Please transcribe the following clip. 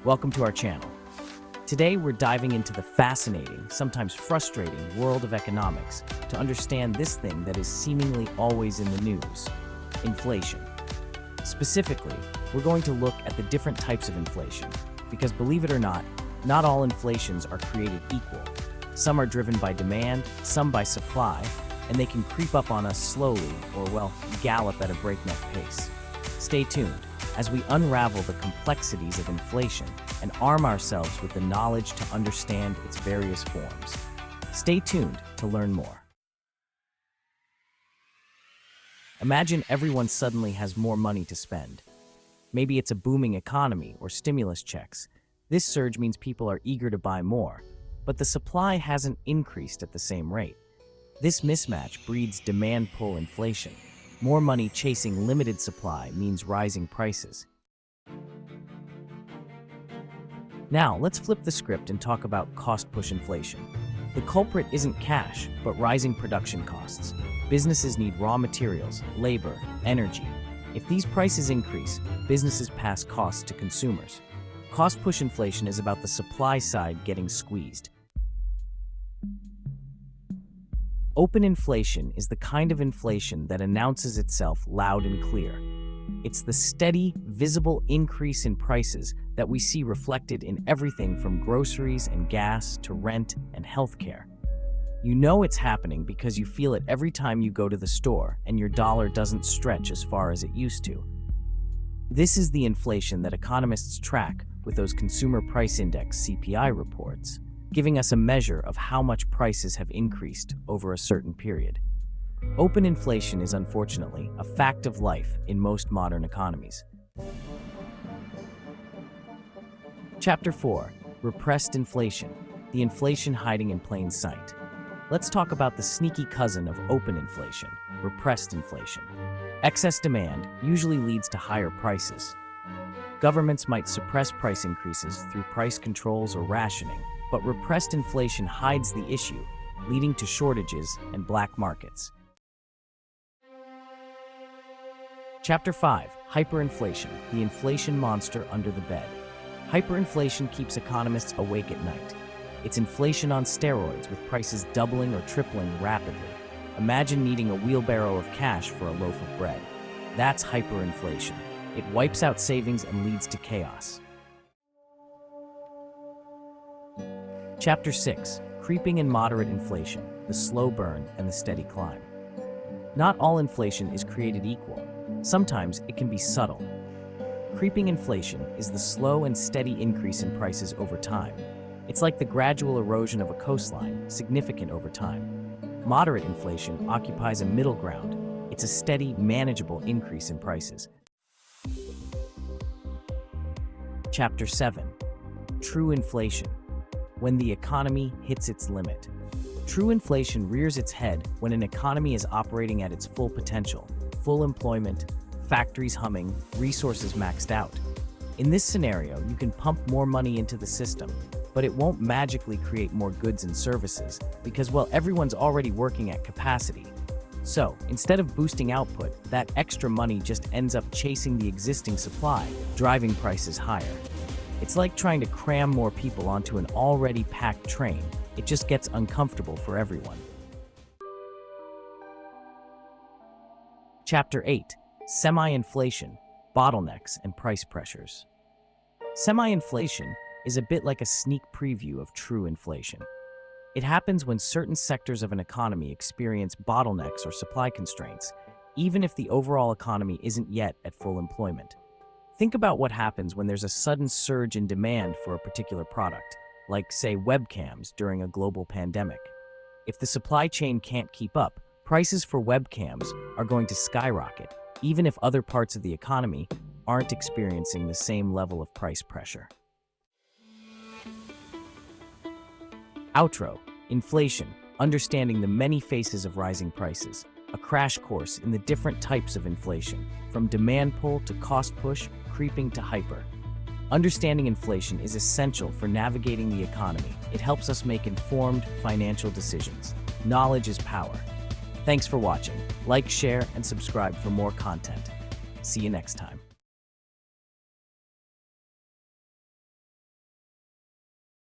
Welcome to our channel. Today we're diving into the fascinating, sometimes frustrating world of economics to understand this thing that is seemingly always in the news: inflation. Specifically, we're going to look at the different types of inflation, because believe it or not all inflations are created equal. Some are driven by demand, some by supply, and they can creep up on us slowly or, well, gallop at a breakneck pace. Stay tuned as we unravel the complexities of inflation and arm ourselves with the knowledge to understand its various forms. Stay tuned to learn more. Imagine everyone suddenly has more money to spend. Maybe it's a booming economy or stimulus checks. This surge means people are eager to buy more, but the supply hasn't increased at the same rate. This mismatch breeds demand-pull inflation. More money chasing limited supply means rising prices. Now, let's flip the script and talk about cost-push inflation. The culprit isn't cash, but rising production costs. Businesses need raw materials, labor, energy. If these prices increase, businesses pass costs to consumers. Cost-push inflation is about the supply side getting squeezed. Open inflation is the kind of inflation that announces itself loud and clear. It's the steady, visible increase in prices that we see reflected in everything from groceries and gas to rent and healthcare. You know it's happening because you feel it every time you go to the store and your dollar doesn't stretch as far as it used to. This is the inflation that economists track with those Consumer Price Index (CPI) reports, giving us a measure of how much prices have increased over a certain period. Open inflation is unfortunately a fact of life in most modern economies. Chapter 4: Repressed Inflation, the inflation hiding in plain sight. Let's talk about the sneaky cousin of open inflation, repressed inflation. Excess demand usually leads to higher prices. Governments might suppress price increases through price controls or rationing, but repressed inflation hides the issue, leading to shortages and black markets. Chapter 5: Hyperinflation, the inflation monster under the bed. Hyperinflation keeps economists awake at night. It's inflation on steroids, with prices doubling or tripling rapidly. Imagine needing a wheelbarrow of cash for a loaf of bread. That's hyperinflation. It wipes out savings and leads to chaos. Chapter 6: Creeping and Moderate Inflation, the Slow Burn and the Steady Climb. Not all inflation is created equal. Sometimes it can be subtle. Creeping inflation is the slow and steady increase in prices over time. It's like the gradual erosion of a coastline, significant over time. Moderate inflation occupies a middle ground. It's a steady, manageable increase in prices. Chapter 7: True Inflation, when the economy hits its limit. True inflation rears its head when an economy is operating at its full potential, full employment, factories humming, resources maxed out. In this scenario, you can pump more money into the system, but it won't magically create more goods and services because, well, everyone's already working at capacity. So, instead of boosting output, that extra money just ends up chasing the existing supply, driving prices higher. It's like trying to cram more people onto an already packed train. It just gets uncomfortable for everyone. Chapter 8: Semi-inflation, bottlenecks and price pressures. Semi-inflation is a bit like a sneak preview of true inflation. It happens when certain sectors of an economy experience bottlenecks or supply constraints, even if the overall economy isn't yet at full employment. Think about what happens when there's a sudden surge in demand for a particular product, like, say, webcams during a global pandemic. If the supply chain can't keep up, prices for webcams are going to skyrocket, even if other parts of the economy aren't experiencing the same level of price pressure. Outro: Inflation, understanding the many faces of rising prices. A crash course in the different types of inflation, from demand pull to cost push, creeping to hyper. Understanding inflation is essential for navigating the economy. It helps us make informed financial decisions. Knowledge is power. Thanks for watching. Like, share, and subscribe for more content. See you next time.